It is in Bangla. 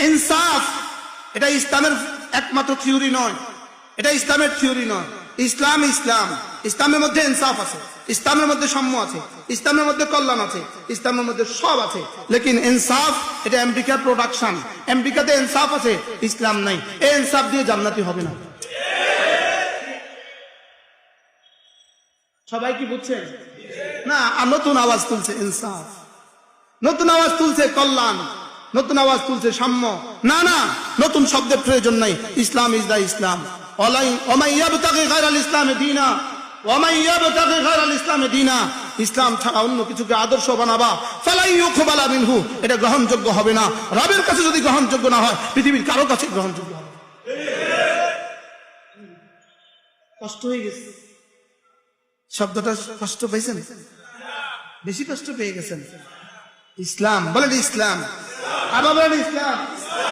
ইনসাফ এটা ইসলামের একমাত্র থিওরি নয়, এটা ইসলামের থিওরি নয়। ইসলাম ইসলামের মধ্যে ইনসাফ আছে, ইসলামের মধ্যে সাম্য আছে, ইসলামের মধ্যে কল্যাণ আছে, ইসলামের মধ্যে সব আছে। লেকিন ইনসাফ এটা আমেরিকার প্রোডাকশন। আমেরিকাতে ইনসাফ আছে, ইসলাম নাই। এই ইনসাফ দিয়ে জান্নাতি হবে না। সবাই কি বুঝছেন না? আর নতুন আওয়াজ তুলছে ইনসাফ, নতুন আওয়াজ তুলছে কল্যাণ, নতুন আওয়াজ তুলছে সাম্য। না না, নতুন শব্দের প্রয়োজন নাই। ইসলাম ইজ দা ইসলাম। ইসলাম ছাড়া অন্য কিছুকে আদর্শ বানাবা ফালাই ইউকবালা মিনহু, এটা গ্রহণযোগ্য হবে না। রবের কাছে যদি গ্রহণযোগ্য না হয়, পৃথিবীর কারো কাছে গ্রহণযোগ্য হবে। কষ্ট হয়ে গেছে শব্দটা, কষ্ট পেয়েছেন? বেশি কষ্ট পেয়ে গেছেন। ইসলাম বলেন, ইসলাম আবার বলেন ইসলাম।